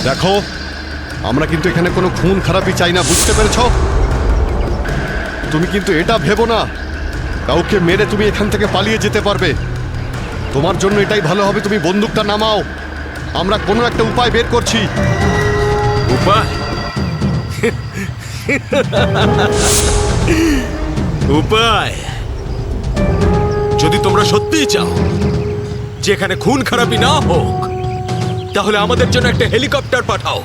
দেখো, আমরা কিন্তু এখানে কোনো খুন খারাপি চাই না, বুঝতে পেরেছ? তুমি কিন্তু এটা ভেবো না কাউকে মেরে তুমি এখান থেকে পালিয়ে যেতে পারবে। তোমার জন্য এটাই ভালো হবে তুমি বন্দুকটা নামাও। আমরা কোনো একটা উপায় বের করছি। উপায়? উপায়? যদি তোমরা সত্যিই চাও যেখানে খুন খারাপি না হোক, তাহলে আমাদের জন্য একটা হেলিকপ্টার পাঠাও।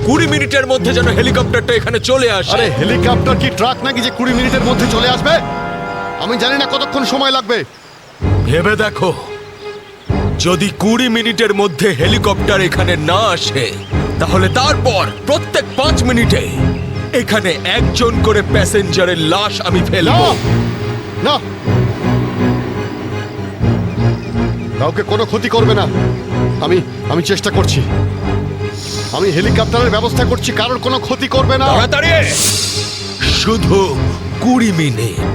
20 মিনিটের মধ্যে যেন হেলিকপ্টারটা এখানে চলে আসে। আরে হেলিকপ্টার কি ট্রাক নাকি যে 20 মিনিটের মধ্যে চলে আসবে? আমি জানি না কতক্ষণ সময় লাগবে। ভেবে দেখো, যদি 20 মিনিটের মধ্যে হেলিকপ্টার এখানে না আসে, তাহলে তারপর প্রত্যেক 5 মিনিটে এখানে একজন করে প্যাসেঞ্জারের লাশ আমি ফেলবো। না, কাউকে কোনো ক্ষতি করবে না। আমি চেষ্টা করছি। আমি হেলিকপ্টারের ব্যবস্থা করছি, কারোর কোনো ক্ষতি করবে না। তাড়াতাড়ি, শুধু 20 মিনিট।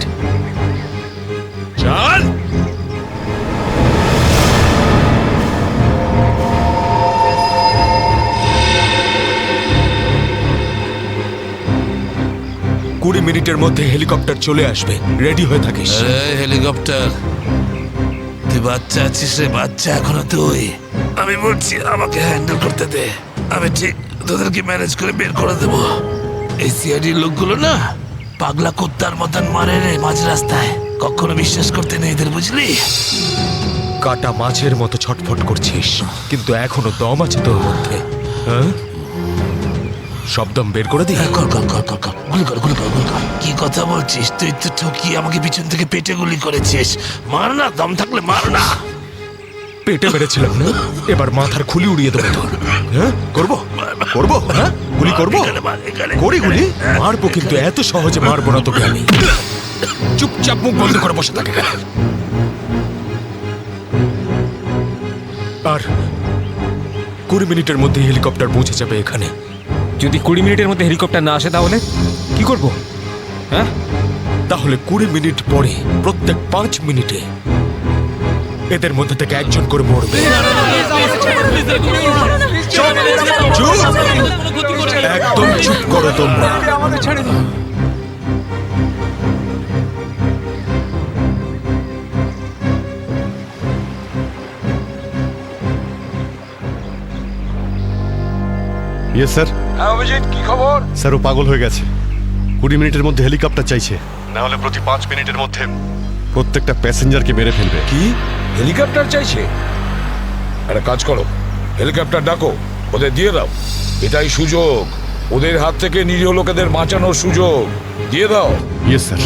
চল। কুড়ি মিনিটের মধ্যে হেলিকপ্টার চলে আসবে, রেডি হয়ে থাকিস। হেলিকপ্টার, তুই বাচ্চা আছিস রে, বাচ্চা এখনো তুই। আমি বলছি আমাকে হ্যান্ডেল করতে দে, আমি ঠিক তোদেরকে ম্যানেজ করে বের করে দেবো। এই সিআইডির লোকগুলো না পাগলা কুত্তার মতন মারে রে মাঝ রাস্তায়, কখনো বিশ্বাস করতে নেই এদের, বুঝলি? কাটা মাছের মতো ছটফট করছিস, কিন্তু এখনো দম আছে তোর মধ্যে। হ্যাঁ, সব দম বের করে দি। কর কর কর কর কর, গুলি কর গুলি কর গুলি কর। কি কথা বলছিস? তুই তো ঠকিয়ে আমাকে পিছন থেকে পেটে গুলি করেছিস। মার না, দম থাকলে মার না। পেটে মেরেছিলাম না, এবার মাথার খুলি উড়িয়ে দেবো তোর। হ্যাঁ, করবো করবো, হ্যাঁ গুলি করবো, করি গুলি মারবো, কিন্তু এত সহজে মারবো না তোকে আমি। চুপচাপ মুখ বন্ধ করে বসে থাকে। আর 20 মিনিটের মধ্যে হেলিকপ্টার পৌঁছে যাবে এখানে। যদি 20 মিনিটের মধ্যে হেলিকপ্টার না আসে তাহলে কি করব? হ্যাঁ, তাহলে 20 মিনিট পরে প্রত্যেক 5 মিনিটে এদের মধ্যে থেকে একজন করে মরবে। চুপ! একদম চুপ করো তোমরা। Yes sir. অভিজিৎ, কি খবর? স্যার, ও পাগল হয়ে গেছে। 20 মিনিটের মধ্যে হেলিকপ্টার চাইছে, না হলে প্রতি 5 মিনিটের মধ্যে প্রত্যেকটা প্যাসেঞ্জারকে মেরে ফেলবে। কি হেলিকপ্টার চাইছে? একটা কাজ করো, হেলিকপ্টার ডাকো, ওদের দিয়ে দাও। এটাই সুযোগ, ওদের হাত থেকে নিরীহ লোকেদের বাঁচানোর সুযোগ। দিয়ে দাও। Yes sir.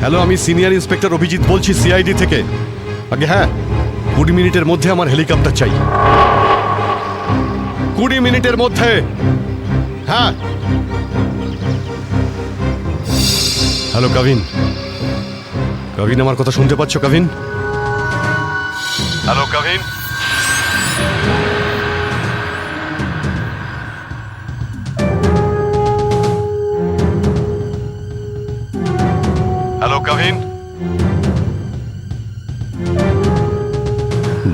হ্যালো, আমি সিনিয়র ইন্সপেক্টর অভিজিৎ বলছি সিআইডি থেকে। আগে হ্যাঁ, 20 মিনিটের মধ্যে আমার হেলিকপ্টার চাই। 20 মিনিটের মধ্যে। হ্যাঁ। হ্যালো কাভিন, কাভিন আমার কথা শুনতে পাচ্ছ কাভিন? হ্যালো কাভিন। হ্যালো কাভিন।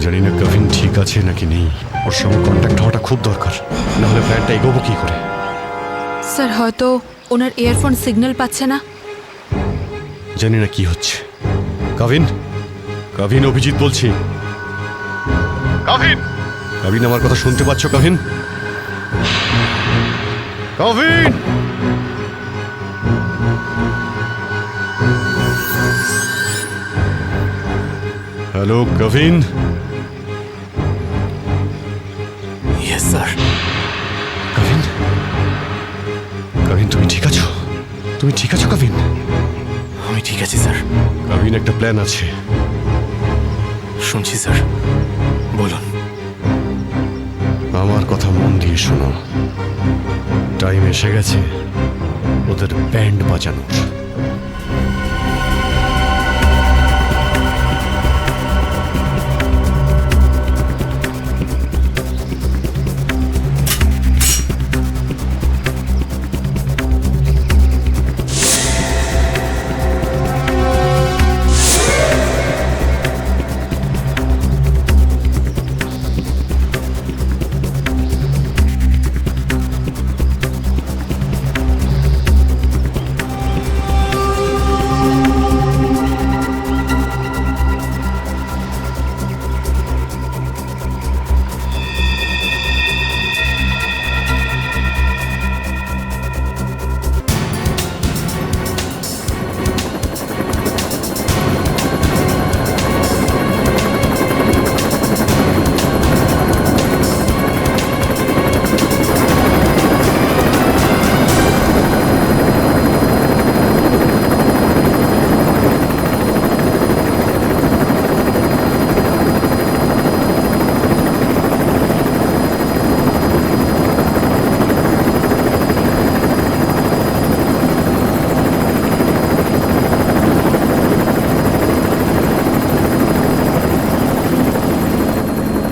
জানি না কাভিন ঠিক আছে নাকি নেই, ওর সঙ্গে কন্ট্যাক্ট হওয়াটা খুব দরকার, নাহলে প্ল্যানটা এগোবো কি করে। স্যার, হয়তো ওনার ইয়ারফোন সিগন্যাল পাচ্ছে না। জানি না কি হচ্ছে। কাভিন, কাভিন, অভিজিৎ বলছি। কাভিন, কাভিন আমার কথা শুনতে পাচ্ছ Kavin? Kavin. Hello Kavin. Yes sir. Kavin, Kavin তুমি ঠিক আছো? তুমি ঠিক আছো কাভিন? আমি ঠিক আছি স্যার। কাভিন, একটা প্ল্যান আছে। শুনছি স্যার, বলুন। আমার কথা মন দিয়ে শোনো। টাইম এসে গেছে ওদের ব্যান্ড বাজানোর।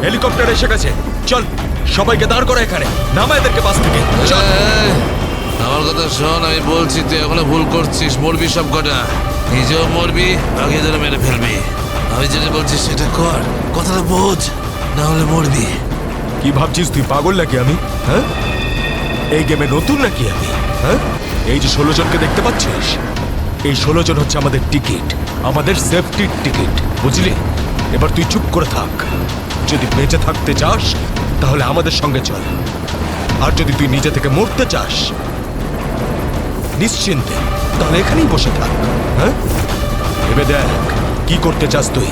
হেলিকপ্টার এসে গেছে। চল সবাইকে দাঁড় করো এখানে, নামা এদেরকে বাস থেকে। চল। এই, আমার কথা শোন, আমি বলছি তুই এখনো ভুল করছিস। মরবি সব কটা, নিজেও মরবি, বাকিদেরও মেরে ফেলবি। আমি যেটা বলছি সেটা কর, কথাটা বোঝ, না হলে মরবি। কি ভাবছিস তুই, পাগল নাকি আমি? হ্যাঁ, এই গেমে নতুন নাকি আমি? হ্যাঁ, এই যে 16 জনকে দেখতে পাচ্ছিস, এই 16 জন হচ্ছে আমাদের টিকিট, আমাদের সেফটির টিকিট, বুঝলি? এবার তুই চুপ করে থাক। যদি বেঁচে থাকতে চাস তাহলে আমাদের সঙ্গে চল, আর যদি তুই নিজে থেকে মরতে চাস নিশ্চিন্তে তাহলে এখানেই বসে থাক। হ্যাঁ, ভেবে দেখ কি করতে চাস তুই।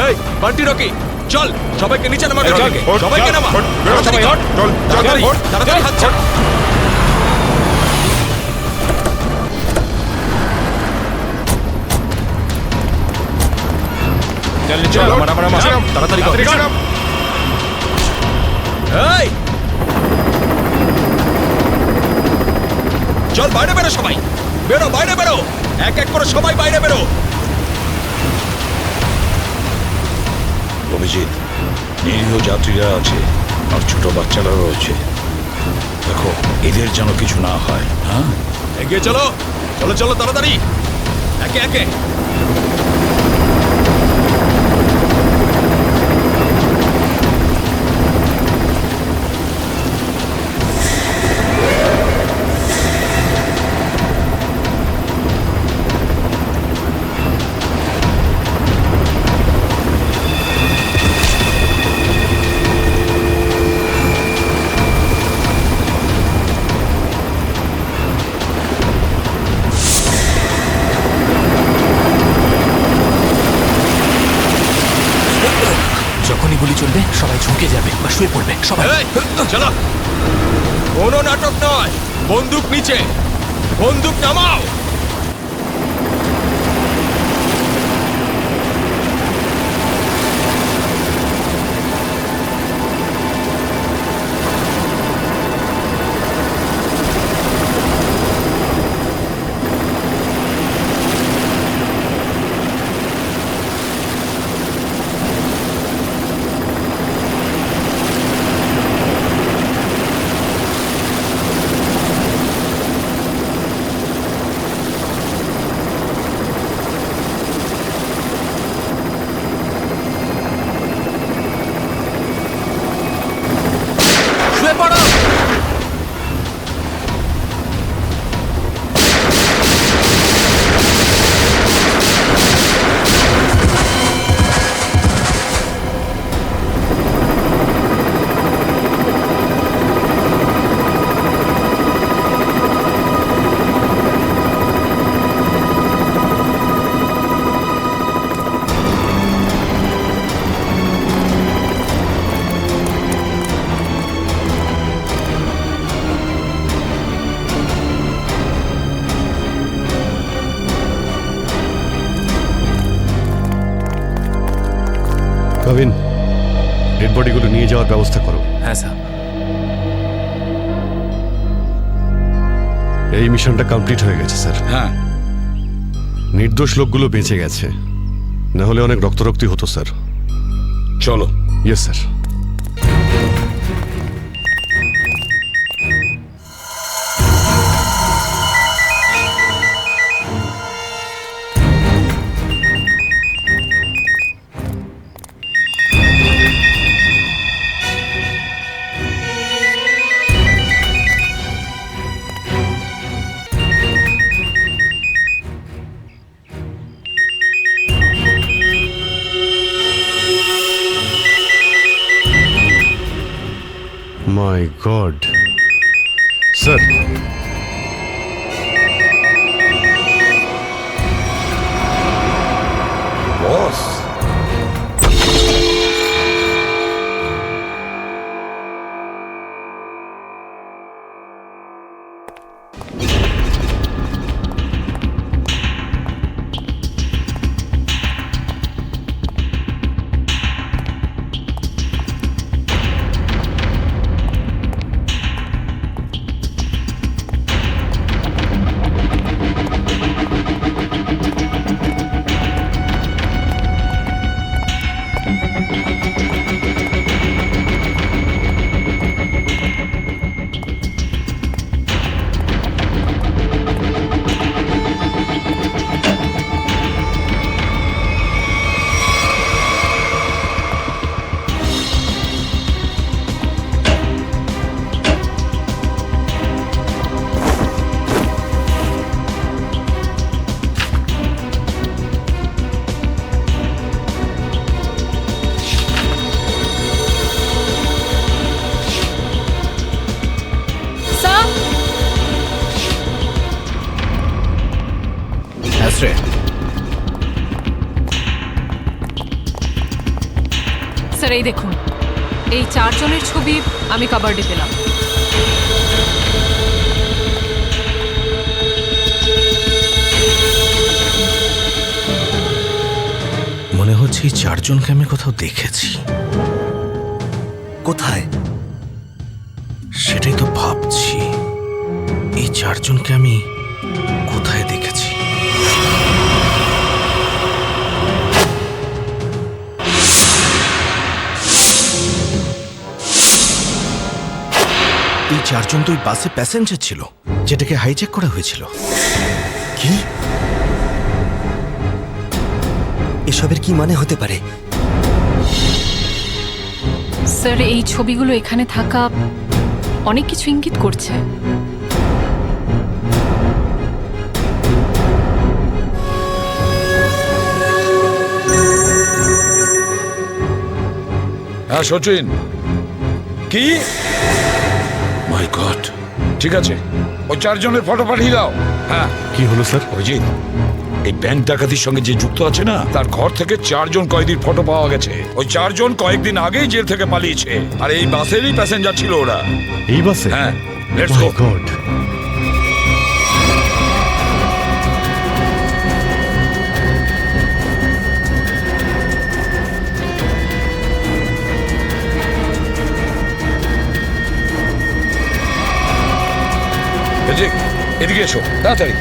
এই বান্টি রকি, চল সবাইকে নিচে নামা। সবাইকে নামা, তাড়াতাড়ি কর, তাড়াতাড়ি তাড়াতাড়ি হাত ছাড়। তাড়াতাড়ি কর। এই চল বাইরে বেরো, সবাই বেরো, বাইরে বেরো, এক এক করে সবাই বাইরে বেরো। অভিজিৎ, নিরীহ যাত্রীরা আছে আর ছোট বাচ্চারা রয়েছে। দেখো এদের যেন কিছু না হয়। হ্যাঁ, এগিয়ে চলো, চলো চলো তাড়াতাড়ি, একে একে। যখনই গুলি চলবে সবাই ঝুঁকে যাবে বা শুয়ে পড়বে সবাই। এই, চলো, কোনো নাটক নয়, বন্দুক নিচে, বন্দুক নামাও। শুয়ে পড়ো। কাবিন, ডেড বডিগুলো নিয়ে যাওয়ার ব্যবস্থা করো। হ্যাঁ স্যার। এই মিশনটা কমপ্লিট হয়ে গেছে স্যার। হ্যাঁ, নির্দোষ লোকগুলো বেঁচে গেছে, না হলে অনেক রক্তারক্তি হতো স্যার। চলো। Yes sir. My God sir, boss, sir এই দেখুন, এই 4 জনের ছবি আমি কাবার্ডে পেলাম। মনে হচ্ছে এই 4 জনকে আমি কোথাও দেখেছি। কোথায়? সেটাই তো ভাবছি, এই 4 জনকে আমি কোথায় দেখেছি। এই 4 জন তো ওই বাসে প্যাসেঞ্জার ছিল যেটাকে হাইজ্যাক করা হয়েছিল। কি? এসবের কি মানে হতে পারে? স্যার এই ছবিগুলো এখানে থাকা অনেক কিছু ইঙ্গিত করছে। হ্যাঁ সচিন, কি? মাই গড, ঠিক আছে, ওই 4 জনের ফটো পাঠিয়ে দাও। হ্যাঁ, কি হলো স্যার? অভিজিৎ, এই ব্যাংক ডাকাতির সঙ্গে যে যুক্ত আছে না, তার ঘর থেকে 4 জন কয়েদির ফটো পাওয়া গেছে। ওই 4 জন কয়েকদিন আগেই জেল থেকে পালিয়েছে, আর এই বাসেরই প্যাসেঞ্জার ছিল ওরা। এই বাসে? হ্যাঁ, let's my go. God. Abhijit, এদিকে এসো তাড়াতাড়ি।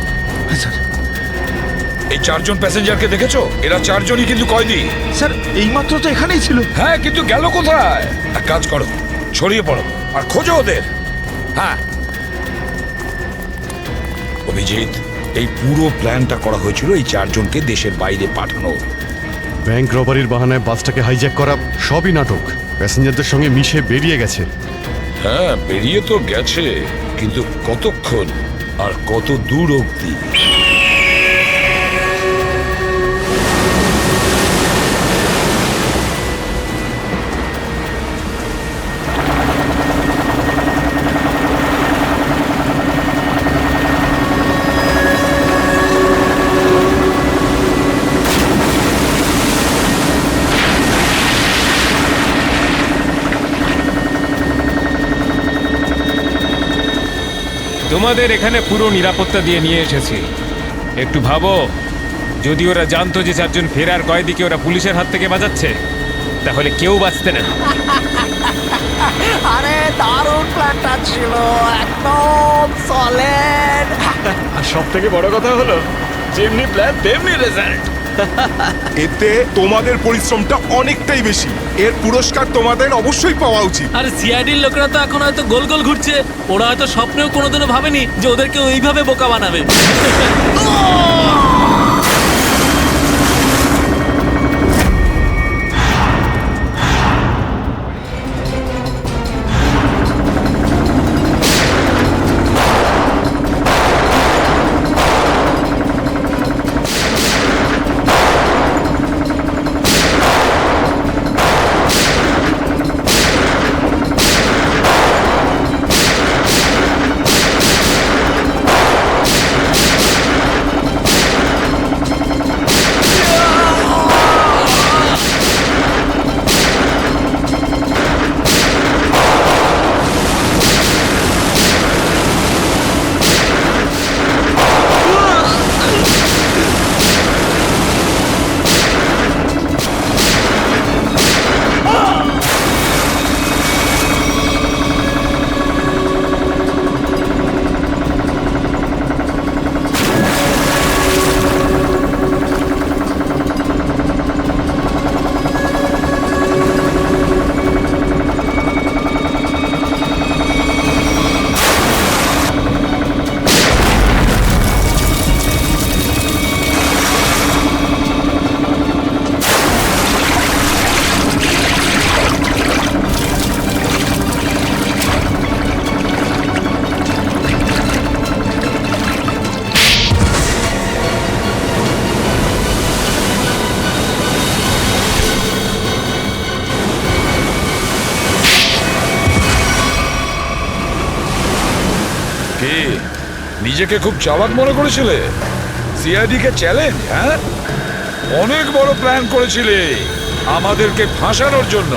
এই 4 জন প্যাসেঞ্জারকে দেখেছো? এরা 4 জনই কিন্তু কয়েদি। স্যার এইমাত্র তো এখানেই ছিল। হ্যাঁ, কিন্তু গেল কোথায়? এক কাজ করো, ছড়িয়ে পড়ো আর খোঁজো ওদের। হ্যাঁ অভিজিৎ, এই পুরো প্ল্যানটা করা হয়েছিল এই 4 জনকে দেশের বাইরে পাঠানো। ব্যাংক রবারির বাহানায় বাসটাকে হাইজ্যাক করা সবই নাটক। প্যাসেঞ্জারদের সঙ্গে মিশে বেরিয়ে গেছে। হ্যাঁ, বেরিয়ে তো গেছে, কিন্তু কতক্ষণ আর কত দূর অবধি? তোমাদের এখানে পুরো নিরাপত্তা দিয়ে নিয়ে এসেছি। একটু ভাবো, যদি ওরা জানতো যে 4 জন ফেরার কয়েদিকে ওরা পুলিশের হাত থেকে বাঁচাচ্ছে, তাহলে কেউ বাঁচতে না। আরে দারুণ প্ল্যানটা ছিল, একদম সলিড। আর সব থেকে বড় কথা হলো, যেমনি প্ল্যান তেমনি রেজাল্ট। এতে তোমাদের পরিশ্রমটা অনেকটাই বেশি, এর পুরস্কার তোমাদের অবশ্যই পাওয়া উচিত। আর সিআইডির লোকেরা তো এখন হয়তো গোল গোল ঘুরছে। ওরা হয়তো স্বপ্নেও কোনোদিনও ভাবেনি যে ওদেরকে ওইভাবে বোকা বানাবে। নিজেকে খুব চালাক মনে করেছিলে? সিআইডি কে চ্যালেঞ্জ? হ্যাঁ, অনেক বড় প্ল্যান করেছিলে, আমাদেরকে ফাঁসানোর জন্য।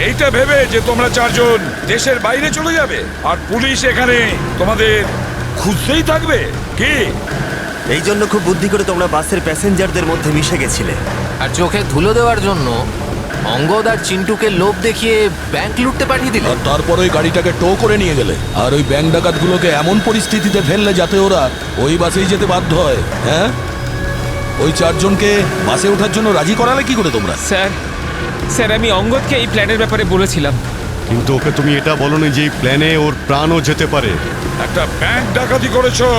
এইটা ভেবে যে তোমরা চারজন দেশের বাইরে চলে যাবে আর পুলিশ এখানে তোমাদের খুঁজতেই থাকবে কি? এই জন্য খুব বুদ্ধি করে তোমরা বাসের প্যাসেঞ্জারদের মধ্যে মিশে গেছিলে। আর চোখে ধুলো দেওয়ার জন্য অঙ্গদ আর চিন্টুকে লোভ দেখিয়ে ব্যাংক লুটতে পাঠিয়ে দিল। আর তারপর ওই গাড়িটাকে টো করে নিয়ে গেলে আর ওই ব্যাংক ডাকাতগুলোকে এমন পরিস্থিতিতে ফেললে যাতে ওরা ওই বাসেই যেতে বাধ্য হয়। হ্যাঁ, ওই চারজনকে বাসে ওঠার জন্য রাজি করালে কি করে তোমরা? স্যার আমি অঙ্গদকে এই প্ল্যানের ব্যাপারে বলেছিলাম। কিন্তু ওকে তুমি এটা বলনি যে এই প্ল্যানে ওর প্রাণও যেতে পারে। একটা ব্যাংক ডাকাতি করেছো,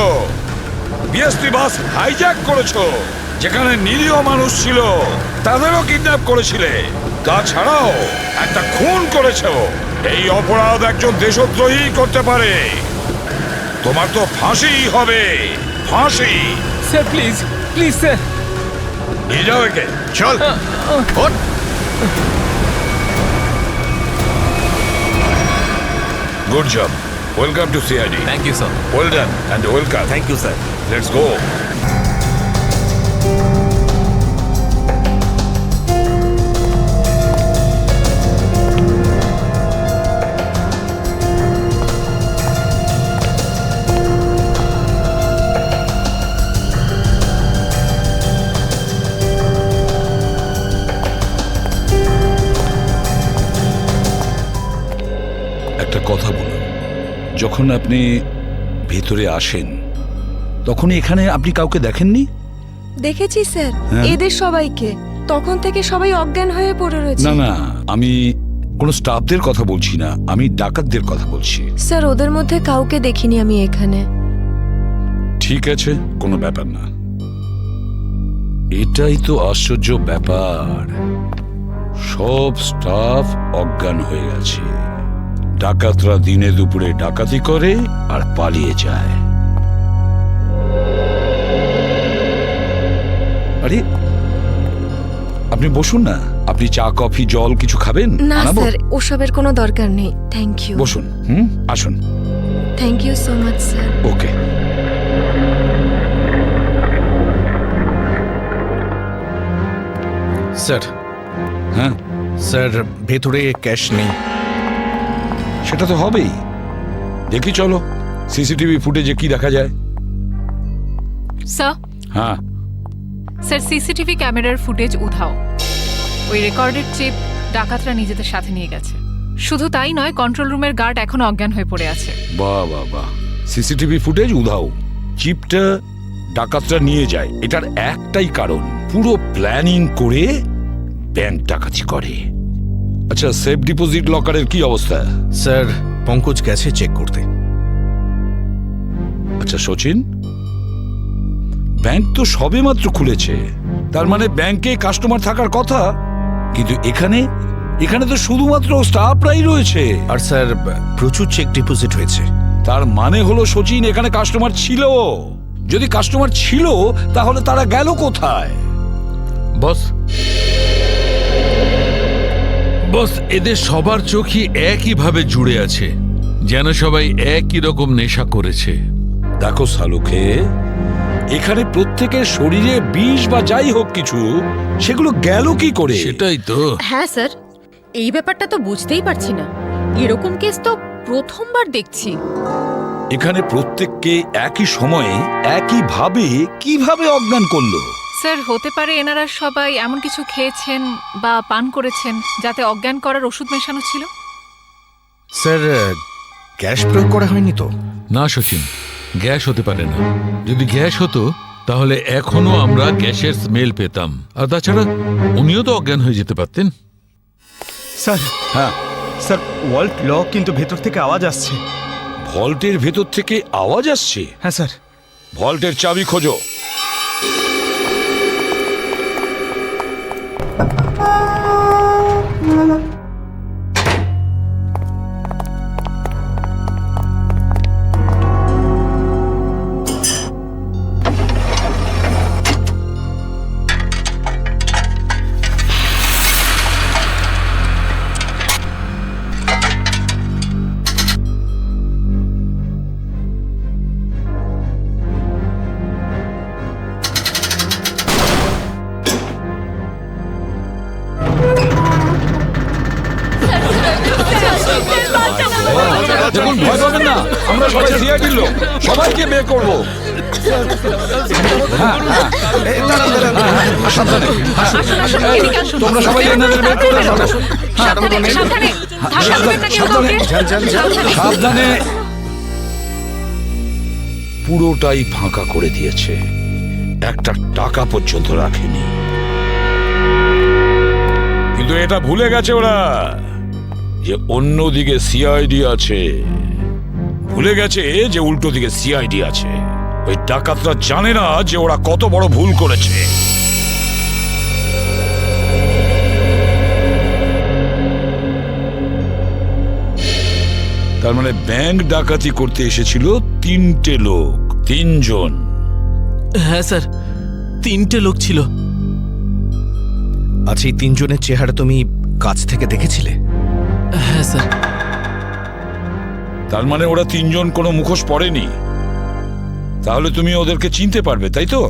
বিএসপি বাস হাইজ্যাক করেছো, যেখানে নিরীহ মানুষ ছিল তাদেরও কিডন্যাপ করেছিলে, তাছাড়াও একটা খুন করেছো। এই অপরাধ একজন দেশদ্রোহী করতে পারে। তোমার তো ফাঁসি হবে, ফাঁসি। Sir please please sir. নিয়ে যাও একে। চল ওঠ। Good job, welcome to CID. Thank you sir. Well done and welcome. Thank you sir. Let's go. একটা কথা বলুন, যখন আপনি ভেতরে আসেন তখন এখানে আপনি কাউকে দেখেননি? দেখেছি স্যার, হ্যাঁ। এদের সবাইকে। তখন থেকে সবাই অজ্ঞান হয়ে পড়ে রয়েছে। না না, আমি কোনো স্টাফদের কথা বলছি না, আমি ডাকাতদের কথা বলছি। স্যার ওদের মধ্যে কাউকে দেখিনি আমি এখানে। ঠিক আছে, কোনো ব্যাপার না। এটাই তো আশ্চর্য ব্যাপার, সব স্টাফ অজ্ঞান হয়ে গেছে। ডাকাতরা দিনে দুপুরে ডাকাতি করে আর পালিয়ে যায়। আরে আপনি বসুন না, আপনি চা কফি জল কিছু খাবেন? না আনাবো? স্যার, ওসবের কোনো দরকার নেই। Thank you. বসুন, আসুন। Thank you so much sir. Okay. Sir. হ্যাঁ স্যার, ভেতরে ক্যাশ নেই। সেটা তো হবেই। দেখি চলো সিসিটিভি ফুটেজে কি দেখা যায়। স্যার হ্যাঁ, স্যার সিসিটিভি ক্যামেরার ফুটেজ উধাও। ওই রেকর্ডেড চিপ ডাকাতরা নিজেদের সাথে নিয়ে গেছে। শুধু তাই নয়, কন্ট্রোল রুমের গার্ড এখনো অজ্ঞান হয়ে পড়ে আছে। বাহ বাহ বাহ। সিসিটিভি ফুটেজ উধাও, চিপটা ডাকাতরা নিয়ে যায়, এটার একটাই কারণ, পুরো প্ল্যানিং করে ব্যাংক ডাকাতি করে। আচ্ছা, সেফ ডিপোজিট লকারের কি অবস্থা? স্যার পঙ্কজ গেছে চেক করতে। আচ্ছা সচিন, ব্যাংক তো সবেমাত্র খুলেছে, তার মানে ব্যাংকে কাস্টমার থাকার কথা, কিন্তু এখানে এখানে তো শুধুমাত্র স্টাফরাই রয়েছে। আর স্যার প্রচুর চেক ডিপোজিট হয়েছে। তার মানে হলো সচিন, এখানে কাস্টমার ছিল। যদি কাস্টমার ছিল তাহলে তারা গেল কোথায়? বস বস, এদের সবার চোখই একইভাবে জুড়ে আছে, যেন সবাই একই রকম নেশা করেছে। দেখো সালুকে, এখানে প্রত্যেকের শরীরে বিষ বা যাই হোক কিছু, সেগুলো গেল কি করে? সেটাই তো। হ্যাঁ স্যার, এই ব্যাপারটা তো বুঝতেই পারছি না। এরকম কেস তো প্রথমবার দেখছি। এখানে প্রত্যেককে একই সময়ে একইভাবে কিভাবে অজ্ঞান করলো? স্যার হতে পারে এনারা সবাই এমন কিছু খেয়েছেন বা পান করেছেন যাতে অজ্ঞান করার ওষুধ মেশানো ছিল। স্যার গ্যাস প্রয়োগ করা হয়নি তো? না সচিন, গ্যাস হতে পারে না। যদি গ্যাস হতো তাহলে এখনো আমরা গ্যাসের স্মেল পেতাম। আর তাছাড়া উনিও তো অজ্ঞান হয়ে যেতে পারতেন। স্যার। হ্যাঁ স্যার, ওয়াল্ট লক, কিন্তু ভেতর থেকে আওয়াজ আসছে। ভল্টের ভেতর থেকে আওয়াজ আসছে? হ্যাঁ স্যার। ভল্টের চাবি খোঁজো। দেখুন, ভয় পাবেন না, আমরা সবাই সিআইডির লোক, সবাইকে বের করবো। তোমরা সবাই এনাদের বের করে দাও। সাবধানে। পুরোটাই ফাঁকা করে দিয়েছে, একটা টাকা পর্যন্ত রাখেনি। কিন্তু এটা ভুলে গেছে ওরা যে অন্যদিকে সিআইডি আছে। ভুলে গেছে যে উল্টো দিকে সিআইডি আছে। ওই ডাকাতরা জানে না যে ওরা কত বড় ভুল করেছে। তার মানে ব্যাংক ডাকাতি করতে এসেছিল 3টে লোক, 3 জন। হ্যাঁ স্যার, 3টে লোক ছিল। আচ্ছা, এই 3 জনের চেহারা তুমি কাছ থেকে দেখেছিলে? হ্যাঁ স্যার। তার মানে ওরা 3 জন কোনো মুখোশ পরেনি। তাহলে তুমি ওদেরকে চিনতে পারবে, তাই তো?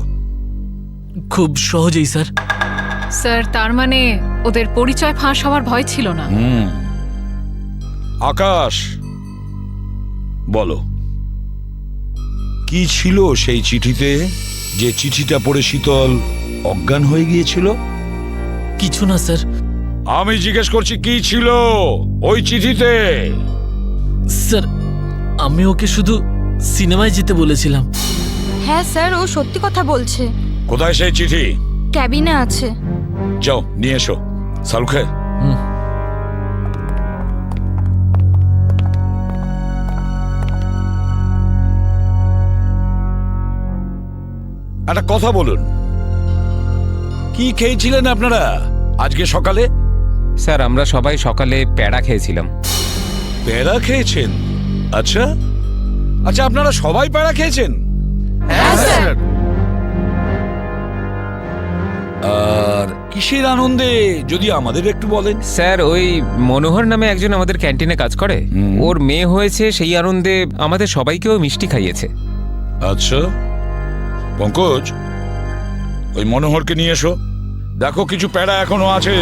খুব সহজেই স্যার। স্যার, তার মানে ওদের পরিচয় ফাঁস হওয়ার ভয় ছিল না। আকাশ, বলো কি ছিল সেই চিঠিতে, যে চিঠিটা পড়ে শীতল অজ্ঞান হয়ে গিয়েছিল? কিছু না স্যার। আমি জিজ্ঞেস করছি কি ছিল ওই চিঠিতে? স্যার, আমি ওকে শুধু সিনেমায় যেতে বলেছিলাম। হ্যাঁ স্যার, ও সত্যি কথা বলছে। কোথায় সেই চিঠি? ক্যাবিনে আছে। যাও নিয়ে এসো। সালুখে, একটা কথা বলুন, কি খেয়েছিলেন আপনারা আজকে সকালে? স্যার, আমরা সবাই সকালে প্যাড়া খেয়েছিলাম। প্যাড়া খেয়েছেন? আচ্ছা আচ্ছা, আপনারা সবাই প্যাড়া খেয়েছেন? হ্যাঁ স্যার। আর কিসের আনন্দে যদি আমাদের একটু বলেন? স্যার, ওই মনোহর নামে একজন আমাদের ক্যান্টিনে কাজ করে, ওর মেয়ে হয়েছে, সেই আনন্দে আমাদের সবাইকেও মিষ্টি খাইয়েছে। আচ্ছা পঙ্কজ, ওই মনোহরকে নিয়ে এসো। দেখো কিছু প্যাড়া এখনো আছে,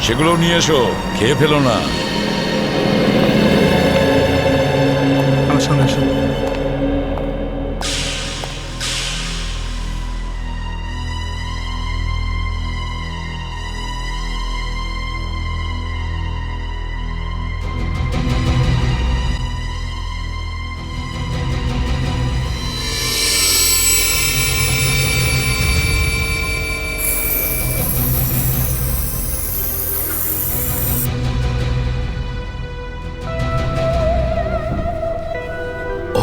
সেগুলো নিয়ে এসো, খেয়ে ফেলো না। আসুন আসুন।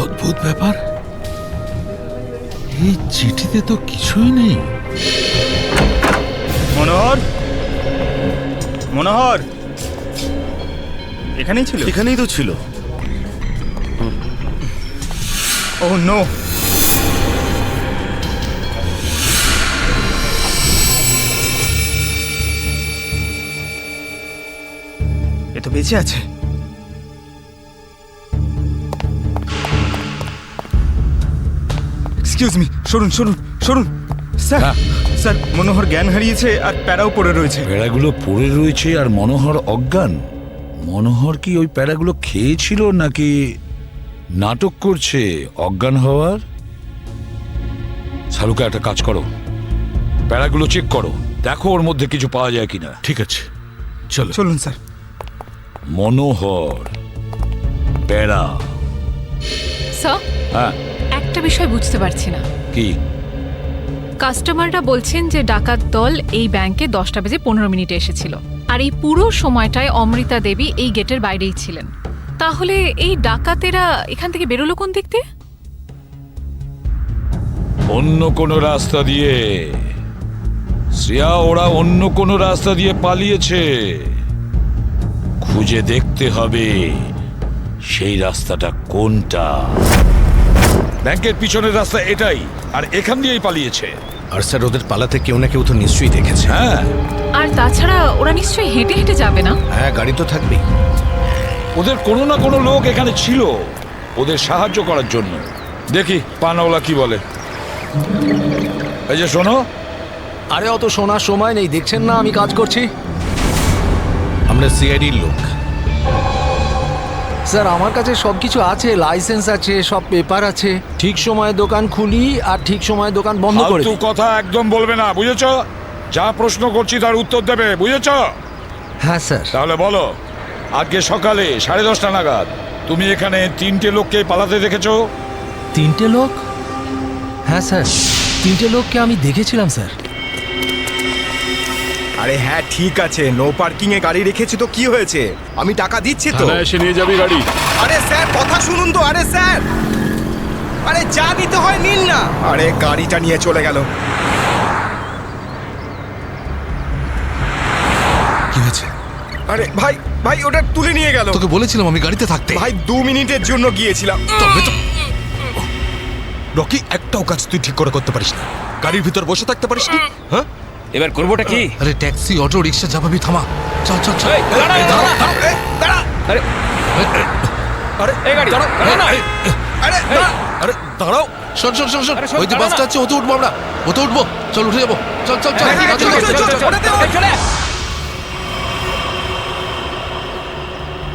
অদ্ভুত ব্যাপার, এই চিঠিতে তো কিছুই নেই। মনোহর, মনোহর এখানেই ছিল? এখানেই তো ছিল। ও নো, এ তো বেঁচে আছে। এক্সকিউজ মি, সরুন সরুন সরুন। স্যার, স্যার, মনোহর জ্ঞান হারিয়েছে আর প্যারাও পড়ে রয়েছে। প্যাড়াগুলো পড়ে রয়েছে আর মনোহর অজ্ঞান? মনোহর কি ওই প্যাড়াগুলো খেয়েছিল নাকি নাটক করছে অজ্ঞান হওয়ার? সালুকা, একটা কাজ করো, প্যাড়াগুলো চেক করো, দেখো ওর মধ্যে কিছু পাওয়া যায় কিনা। ঠিক আছে, চলো। চলুন স্যার। মনোহর, প্যাড়া। স্যার, হ্যাঁ, একটা বিষয় বুঝতে পারছি না। কি? কাস্টমাররা বলছেন যে ডাকাত দল এই ব্যাংকে 10টা বেজে 15 মিনিটে এসেছিল, আর এই পুরো সময়টায় অমৃতা দেবী এই গেটের বাইরেই ছিলেন। তাহলে এই ডাকাতেরা এখান থেকে বেরোলো কোন দিক দিয়ে? অন্য কোনো রাস্তা দিয়ে। শ্রেয়া, ওরা অন্য কোনো রাস্তা দিয়ে পালিয়েছে। খুঁজে দেখতে হবে সেই রাস্তাটা কোনটা। ব্যাংকের পিছনের রাস্তা এটাই, আর এখান দিয়েই পালিয়েছে। আর স্যার, ওদের পালাতে কেউ না কেউ তো নিশ্চয়ই দেখেছে। হ্যাঁ, আর তাছাড়া ওরা নিশ্চয়ই হেঁটে হেঁটে যাবে না? হ্যাঁ, গাড়ি তো থাকবেই। ওদের কোনো না কোনো লোক এখানে ছিল ওদের সাহায্য করার জন্য। দেখি পানাওয়ালা কি বলে। এই যে শোনো। আরে অত শোনার সময় নেই, দেখছেন না আমি কাজ করছি। আমরা সিআইডির লোক, স্যার আমার কাছে সব কিছু আছে, লাইসেন্স আছে, সব পেপার আছে। ঠিক সময়ে দোকান খুলি আর ঠিক সময়ে দোকান বন্ধ করে ফালতু দিই। কথা একদম বলবে না, বুঝেছো? যা প্রশ্ন করছি তার উত্তর দেবে, বুঝেছো? হ্যাঁ স্যার। তাহলে বলো, আজকে সকালে 10:30 নাগাদ তুমি এখানে 3টে লোককে পালাতে দেখেছো? 3টে লোক? হ্যাঁ স্যার, 3টে লোককে আমি দেখেছিলাম স্যার। আরে হ্যাঁ ঠিক আছে, নো পার্কিং এ গাড়ি রেখেছি তো কি হয়েছে? আমি টাকা দিচ্ছি তো। এসে নিয়ে যাবি গাড়ি। আরে স্যার কথা শুনুন তো, আরে স্যার, আরে যা নিতে হয় নিন না। আরে গাড়িটা নিয়ে চলে গেল। কি হয়েছে? আরে ভাই ভাই ওটা তুলে নিয়ে গেল। তোকে বলেছিলাম আমি গাড়িতে থাকতে। ভাই 2 মিনিটের জন্য গিয়েছিলাম। তবে তো রকি, একটাও কাজ তুই ঠিক করে করতে পারিস না। গাড়ির ভিতর বসে থাকতে পারিস না? হ্যাঁ, এবার করবোটা কি? আরে ট্যাক্সি, অটো, রিক্সা যা পাবি থামা। চল চল চল। দাঁড়া। আরে এই গাড়ি দাঁড়াও, দাঁড়াও না। আরে আরে দাঁড়াও। শোন শোন শোন শোন, আরে শোন, ওই যে দাঁড়া বাসটা না। আছে ওতে উঠবো আমরা। ওতে উঠবো, চল উঠে যাবো। চল চল চল হ্যাঁ, চল, চল, চল, চল, চল।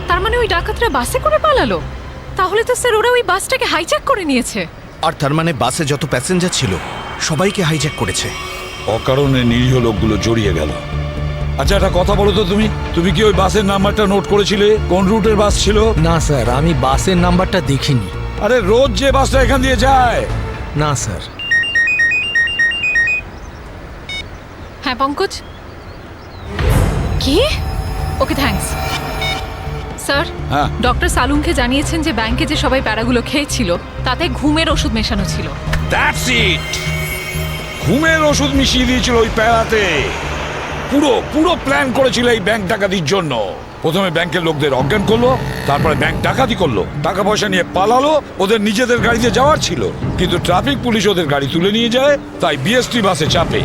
তার মানে ওই ডাকাতরা বাসে করে পালালো? তাহলে তো স্যার ওরা ওই বাসটাকে হাইজ্যাক করে নিয়েছে। আর তার মানে বাসে যত প্যাসেঞ্জার ছিল সবাইকে হাইজ্যাক করেছে। অকারণে নিরীহ লোকগুলো জড়িয়ে গেল। আচ্ছা একটা কথা বলো তো, তুমি কি ওই বাসের নাম্বারটা নোট করেছিলে? কোন রুটের বাস ছিল? না স্যার, আমি বাসের নাম্বারটা দেখিনি। আরে রোজ যে বাসটা এখান দিয়ে যায়। না স্যার। হ্যাঁ পঙ্কজ, কি? Okay thanks sir. হ্যাঁ। ডক্টর সালুনকে জানিয়েছেন যে ব্যাংকে যে সবাই প্যারাগুলো খেয়েছিল তাতে ঘুমের ওষুধ মেশানো ছিল। That's it. ঘুমের ওষুধ মিশিয়ে দিয়েছিল ওই প্যারাতে। পুরো পুরো প্ল্যান করেছিল এই ব্যাংক ডাকাতির জন্য। প্রথমে ব্যাংকের লোকদের অজ্ঞান করলো, তারপরে ব্যাংক ডাকাতি করলো, টাকা পয়সা নিয়ে পালালো। ওদের নিজেদের গাড়িতে যাওয়ার ছিল, কিন্তু ট্রাফিক পুলিশ ওদের গাড়ি তুলে নিয়ে যায়, তাই বিএসটি বাসে চাপে।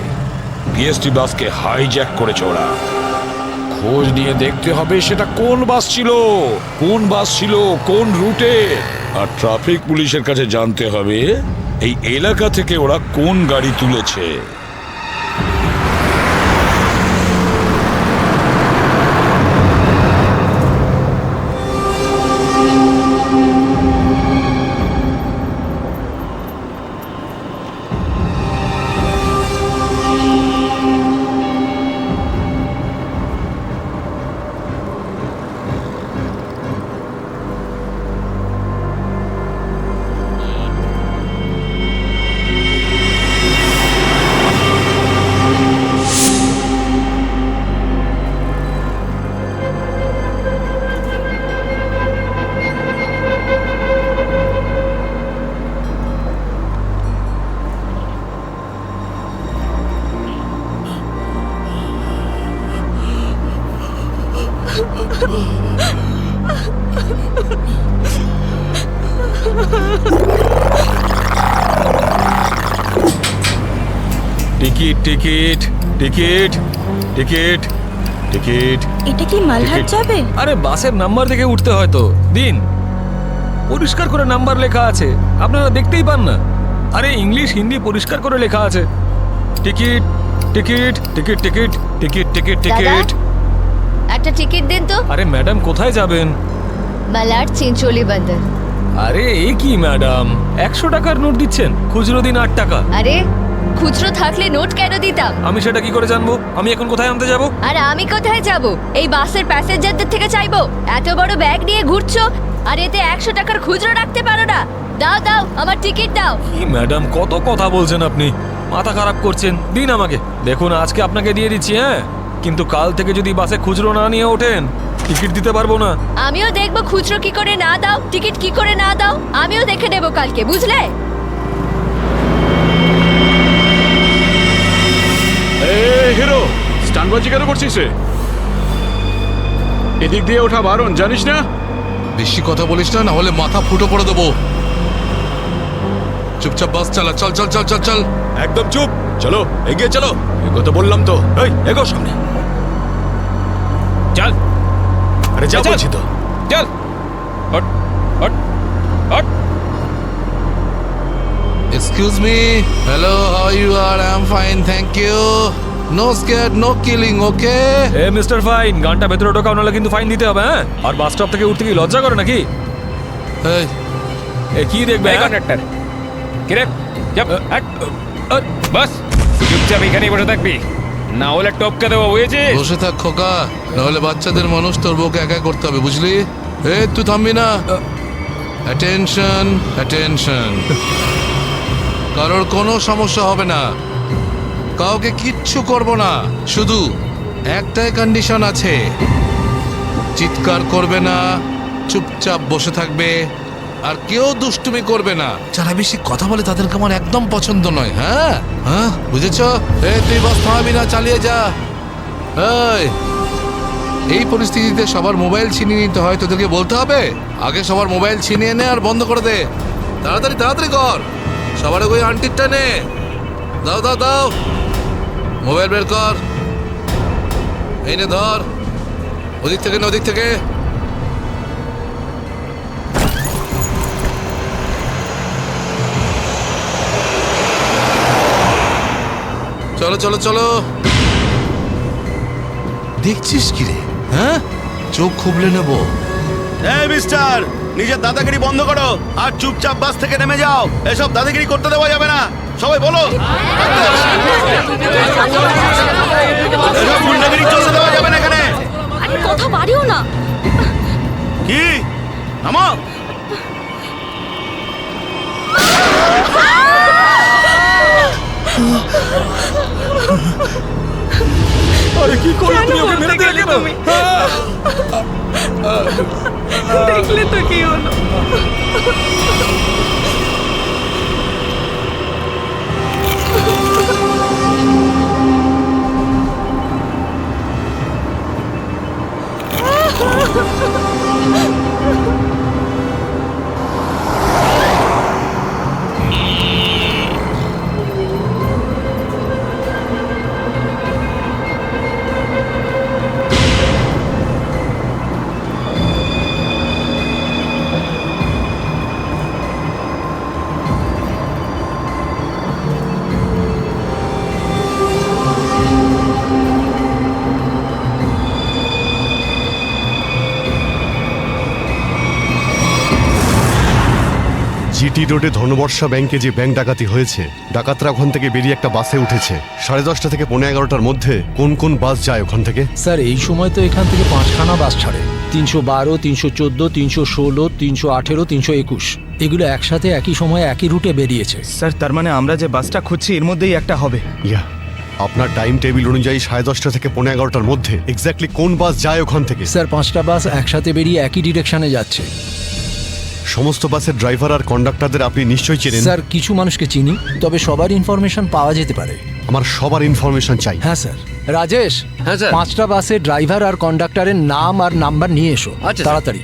বিএসটি বাসকে হাইজ্যাক করেছে ওরা। খোঁজ নিয়ে দেখতে হবে সেটা কোন বাস ছিল, কোন রুটে। আর ট্রাফিক পুলিশের কাছে জানতে হবে এই এলাকা থেকে ওরা কোন গাড়ি তুলেছে। Ticket ticket ticket ticket ticket. এটা কি মালহাট যাবে? আরে বাসের নাম্বার দেখে উঠতে হয় তো। দিন, পরিষ্কার করে নাম্বার লেখা আছে, আপনারা দেখতেই পান না? আরে ইংলিশ হিন্দি পরিষ্কার করে লেখা আছে। Ticket ticket ticket ticket ticket ticket ticket. একটা টিকিট দিন তো। আরে ম্যাডাম কোথায় যাবেন? মালাড চিনচোলি বন্দর। আরে এ কি ম্যাডাম, 100 টাকার নোট দিচ্ছেন, খুচরো দিন 8 টাকা। আরে খুচরো থাকলে নোট কেন দিতাম? আমি সেটা কি করে জানবো? আমি এখন কোথায় আনতে যাব? আর আমি কোথায় যাব? এই বাসের প্যাসেঞ্জারদের থেকে চাইবো? এত বড় ব্যাগ নিয়ে ঘুরছো আর এতে 100 টাকার খুচরো রাখতে পারো না? দাও দাও, আমার টিকিট দাও। কি ম্যাডাম, কত কথা বলছেন আপনি, মাথা খারাপ করছেন। দিন আমাকে। দেখুন আজকে আপনাকে দিয়ে দিচ্ছি, হ্যাঁ, কিন্তু কাল থেকে যদি বাসে খুচরো না নিয়ে ওঠেন টিকিট দিতে পারবো না। আমিও দেখবো খুচরো কি করে না দাও, টিকিট কি করে না দাও, আমিও দেখে নেবো কালকে, বুঝলে? হিরো স্টানবাজি কেন করছিস রে? এদিক দিয়ে ওঠা বারণ, জানিস না? বেশি কথা বলিস না, না হলে মাথা ফুটো করে দেবো। চুপচাপ বাস চালা। চল চল চল চল চল। একদম চুপ। চলো এগিয়ে চলো। এগোতে বললাম তো। এই এগো সামনে। চল। আরে যা বলছি তো। চল। Hot hot hot. Excuse me. Hello, how you are? I am fine, thank you. No scare no killing, okay? এ মিস্টার ফাইন, গানটা ভেতরে ঢোকাও, নাহলে কিন্তু ফাইন দিতে হবে। হ্যাঁ, আর বাস স্টপ থেকে উঠতে কি লজ্জা করে নাকি? এই এ কি দেখবে কন্ডাক্টর কিরে চাপ বাস চুপচাপ এখানেই বসে থাকবি, না হলে টপকে দেবো, বুঝেছিস? বসে থাক খোকা, নাহলে বাচ্চাদের মানুষ তোর বউকে একা করতে হবে, বুঝলি? তুই থামবি না। অ্যাটেনশন অ্যাটেনশন, কারোর কোনো সমস্যা হবে না, কাউকে কিচ্ছু করব না, শুধু একটাই কন্ডিশন আছে, চিৎকার করবে না, চুপচাপ বসে থাকবে, আর কেউ দুষ্টুমি করবে না। যারা বেশি কথা বলে তাদেরকে আমার একদম পছন্দ নয়। হ্যাঁ হ্যাঁ, বুঝেছ? তুই বাস থামাবি না, চালিয়ে যা। এই পরিস্থিতিতে সবার মোবাইল ছিনিয়ে নিতে হয়, তোদেরকে বলতে হবে? আগে সবার মোবাইল ছিনিয়ে নে আর বন্ধ করে দে, তাড়াতাড়ি তাড়াতাড়ি কর। সবার ওই আন্টিরটা নে, দাও দাও দাও, মোবাইল বের কর, এই নে ধর, ওদিক থেকে না ওদিক থেকে। চলো চলো চলো। দেখছিস কি রে? হ্যাঁ, চোখ খুবলে নেবো। এই মিস্টার, নিজের দাদাগিরি বন্ধ করো আর চুপচাপ বাস থেকে নেমে যাও। এসব দাদাগিরি করতে দেওয়া যাবে না, সবাই বলো। এসব গুন্ডাগিরি চলতে দেওয়া যাবে না এখানে। আরে কথা বাড়িও না। কি থামো। আরে কি করলে তুমি? ওকে মেরে দিলে কেন? দেখলে তো কি হলো। জিটি রোডে ধনবর্ষা ব্যাংকে যে ব্যাংক ডাকাতি হয়েছে, ডাকাতরা ওখান থেকে বেরিয়ে একটা বাসে উঠেছে। 10:30 থেকে 11:30টার মধ্যে কোন কোন বাস যায় ওখান থেকে? স্যার এই সময় তো এখান থেকে 5খানা বাস ছাড়ে, 312, 314, 316, 318, 321। এগুলো একসাথে একই সময়ে একই রুটে বেরিয়েছে। স্যার তার মানে আমরা যে বাসটা খুঁজছি এর মধ্যেই একটা হবে। ইয়া, আপনার টাইম টেবিল অনুযায়ী 10:30 থেকে 11:30টার মধ্যে এক্স্যাক্টলি কোন বাস যায় ওখান থেকে? স্যার 5টা বাস একসাথে বেরিয়ে একই ডিরেকশনে যাচ্ছে। সমস্ত বাসের ড্রাইভার আর কন্ডাক্টরদের আপনি নিশ্চয়ই চেনেন? স্যার কিছু মানুষকে চিনি, তবে সবার ইনফরমেশন পাওয়া যেতে পারে। আমার সবার ইনফরমেশন চাই। হ্যাঁ স্যার। রাজেশ, হ্যাঁ স্যার। 5টা বাসের ড্রাইভার আর কন্ডাক্টরের নাম আর নাম্বার নিয়ে এসো। আচ্ছা, তাড়াতাড়ি।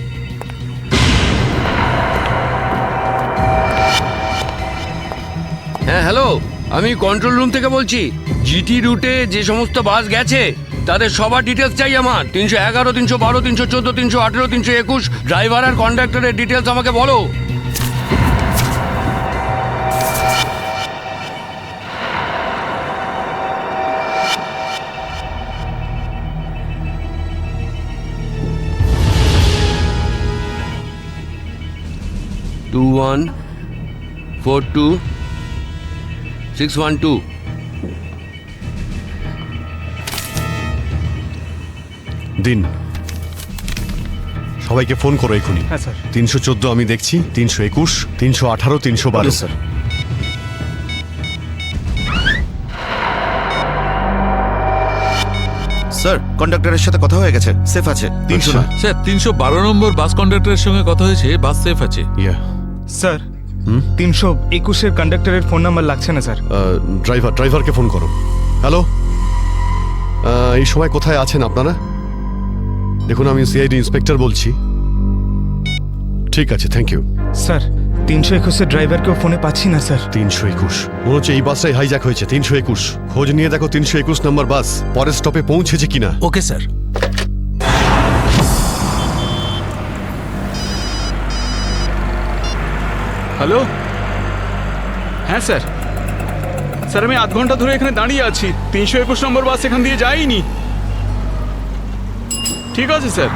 হ্যাঁ হ্যালো, আমি কন্ট্রোল রুম থেকে বলছি। জিটি রুটে যে সমস্ত বাস গেছে তাদের সবার ডিটেলস চাই আমার। 311, 312, 314, 318, 321 ড্রাইভার আর কন্ডাক্টরের ডিটেলস আমাকে বলো। টু 142-612। দিন, সবাইকে ফোন করো এখনই। হ্যাঁ স্যার। 314 আমি দেখছি, 321, 318, 312। স্যার। স্যার, কন্ডাক্টরের সাথে কথা হয়ে গেছে, সেফ আছে। 300 না। স্যার 312 নম্বর বাস কন্ডাক্টরের সঙ্গে কথা হয়েছে, বাস সেফ আছে। ইয়া, স্যার 321-এর কন্ডাক্টরের ফোন নাম্বার লাগছে না স্যার। ড্রাইভারকে ফোন করো। হ্যালো, এই সময় কোথায় আছেন আপনারা? দেখুন, আমি সিআইডি ইন্সপেক্টর বলছি। ঠিক আছে, থ্যাংক ইউ। স্যার 321-এর ড্রাইভারকেও ফোনে পাচ্ছি না স্যার। 321 মনে হচ্ছে এই বাসটাই হাইজ্যাক হয়েছে। 321 খোঁজ নিয়ে দেখো 321 নম্বর বাস পরের স্টপে পৌঁছেছে কিনা। Okay sir. হ্যালো, হ্যাঁ স্যার। স্যার আমি আধ ঘন্টা ধরে এখানে দাঁড়িয়ে আছি, 321 নম্বর বাস এখান দিয়ে যায়নি। ঠিক আছে স্যার,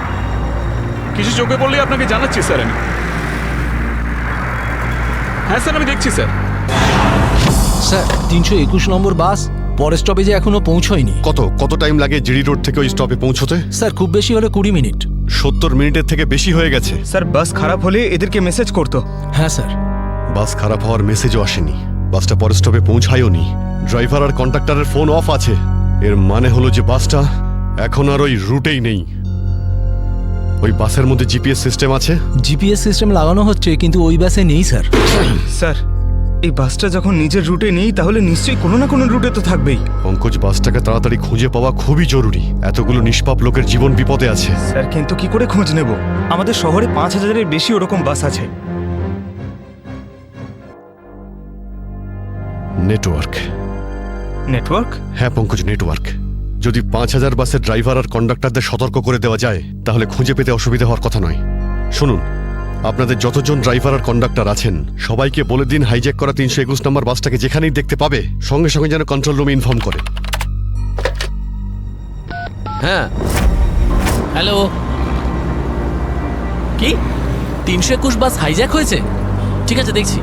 কিছু চোখে পড়লে আপনাকে জানাচ্ছি স্যার আমি। হ্যাঁ স্যার আমি দেখছি স্যার। স্যার 321 নম্বর বাস পরের স্টপেজে এখনো পৌঁছয়নি। কত টাইম লাগে জিডি রোড থেকে ওই স্টপে পৌঁছতে? স্যার খুব বেশি হলে 20 মিনিট। 70 মিনিটের থেকে বেশি হয়ে গেছে। স্যার বাস খারাপ হলে এদেরকে মেসেজ করতো। হ্যাঁ স্যার। বাস খারাপ হওয়ার মেসেজও আসেনি, বাসটা পরের স্টপে পৌঁছায়ও নি, ড্রাইভার আর কন্ডাক্টরের ফোন অফ আছে। এর মানে হলো যে বাসটা এখন আর ওই রুটেই নেই। ওই বাসের মধ্যে জিপিএস সিস্টেম আছে? জিপিএস সিস্টেম লাগানো হচ্ছে কিন্তু ওই বাসে নেই স্যার। স্যার এই বাসটা যখন নিজের রুটে নেই তাহলে নিশ্চয়ই কোনো না কোনো রুটে তো থাকবেই। পঙ্কজ, বাসটাকে তাড়াতাড়ি খুঁজে পাওয়া খুবই জরুরি, এতগুলো নিষ্পাপ লোকের জীবন বিপদে আছে। স্যার কিন্তু কি করে খোঁজ নেব? আমাদের শহরে 5000-এর বেশি ওরকম বাস আছে। নেটওয়ার্ক। নেটওয়ার্ক? হ্যাঁ পঙ্কজ, নেটওয়ার্ক। যদি 5000 বাসের ড্রাইভার আর কন্ডাক্টরদের সতর্ক করে দেওয়া যায় তাহলে খুঁজে পেতে অসুবিধা হওয়ার কথা নয়। শুনুন, আপনাদের যতজন ড্রাইভার আর কন্ডাক্টর আছেন সবাইকে বলে দিন হাইজ্যাক করা 321 নম্বর বাসটাকে যেখানেই দেখতে পাবে সঙ্গে সঙ্গে যেন কন্ট্রোল রুমে ইনফর্ম করে। হ্যাঁ হ্যালো, কি 321 বাস হাইজ্যাক হয়েছে? ঠিক আছে দেখছি।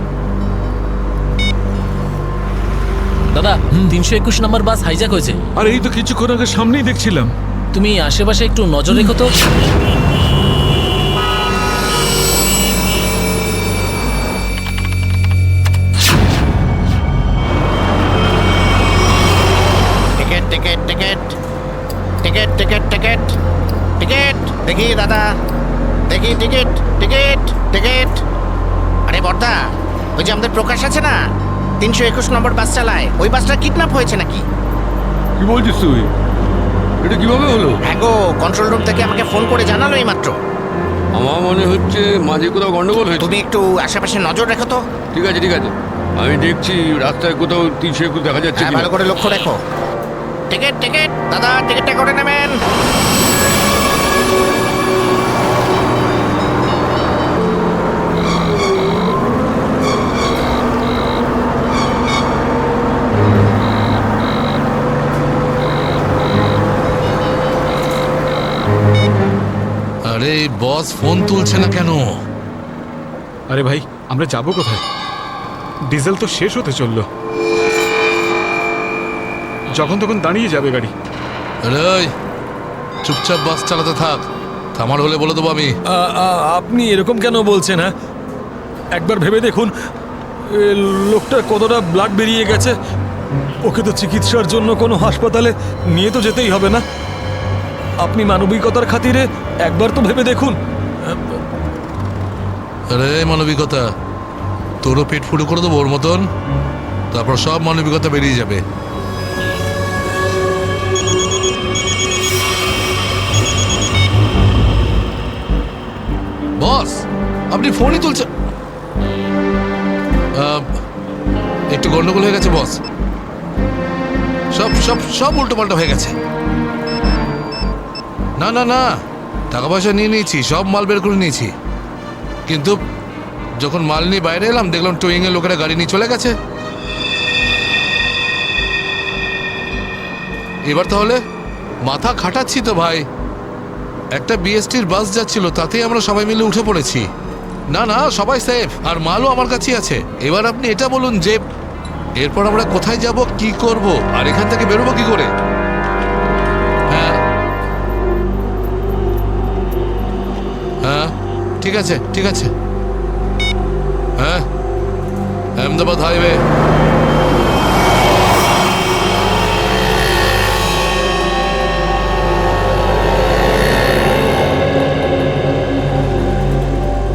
দাদা 321 নম্বর বাস হাইজ্যাক হয়েছে। আর এই তো কিছুক্ষণ আগে সামনেই দেখছিলাম। তুমি আশেপাশে একটু নজর রেখো তো। Ticket ticket ticket ticket ticket ticket ticket দেখি দাদা, দেখি টিকিট টিকিট টিকিট। আরে বর্দা, ওই যে আমাদের প্রকাশ আছে না, 321 নম্বর বাস চালায়, ওই বাসটা কিডন্যাপ হয়েছে নাকি? কি বলছিস তুই? এটা কিভাবে হলো? হ্যাঁ গো, কন্ট্রোল রুম থেকে আমাকে ফোন করে জানালো এই মাত্র। আমার মনে হচ্ছে মাঝে কোথাও গন্ডগোল হয়েছে। তুমি একটু আশেপাশে নজর রেখো তো। ঠিক আছে ঠিক আছে, আমি দেখছি রাস্তায় কোথাও 321 দেখা যাচ্ছে হ্যাঁ, ভালো করে লক্ষ্য রেখো। টিকিট টিকিট দাদা, টিকিটটা করে নেবেন। আরে বস ফোন তুলছে না কেন? আরে ভাই, আমরা যাবো কোথায়? ডিজেল তো শেষ হতে চললো, যখন তখন দাঁড়িয়ে যাবে গাড়ি। আরে চুপচাপ বাস চালাতে থাক, থামার হলে বলে দেবো আমি। আপনি এরকম কেন বলছেন? হ্যাঁ একবার ভেবে দেখুন, লোকটার কতটা ব্লাড বেরিয়ে গেছে। ওকে তো চিকিৎসার জন্য কোনো হাসপাতালে নিয়ে তো যেতেই হবে না? আপনি মানবিকতার খাতিরে একবার তো ভেবে দেখুন। আরে মানবিকতা, তোরও পেট ফুটো করে দেবো ওর মতন, তারপর সব মানবিকতা বেরিয়ে যাবে। বস আপনি ফোনই তুলছেন। একটু গন্ডগোল হয়ে গেছে বস, সব সব সব উল্টো পাল্টা হয়ে গেছে। না না না, টাকা পয়সা নিয়ে নিয়েছি, সব মাল বের করে নিয়েছি, কিন্তু যখন মাল নিয়ে বাইরে এলাম দেখলাম টোয়িং এর লোকেরা গাড়ি নিয়ে চলে গেছে। এবার তাহলে মাথা খাটাচ্ছি তো ভাই। একটা বিএসটির বাস যাচ্ছিল, তাতেই আমরা সবাই মিলে উঠে পড়েছি। না না, সবাই সেফ, আর মালও আমার কাছেই আছে। এবার আপনি এটা বলুন যে এরপর আমরা কোথায় যাব, কি করব, আর এখান থেকে বেরোবো কি করে? হ্যাঁ হ্যাঁ ঠিক আছে ঠিক আছে। হ্যাঁ, আহমেদাবাদ হাইওয়ে।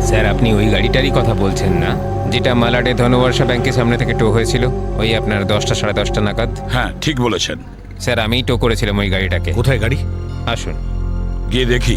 স্যার আপনি ওই গাড়িটারই কথা বলছেন না, যেটা মালাডে ধনবর্ষা ব্যাংকের সামনে থেকে টো হয়েছিল ওই আপনার 10টা সাড়ে 10টা নাগাদ? হ্যাঁ ঠিক বলেছেন স্যার, আমিই টো করেছিলাম ওই গাড়িটাকে। কোথায় গাড়ি? আসুন গিয়ে দেখি।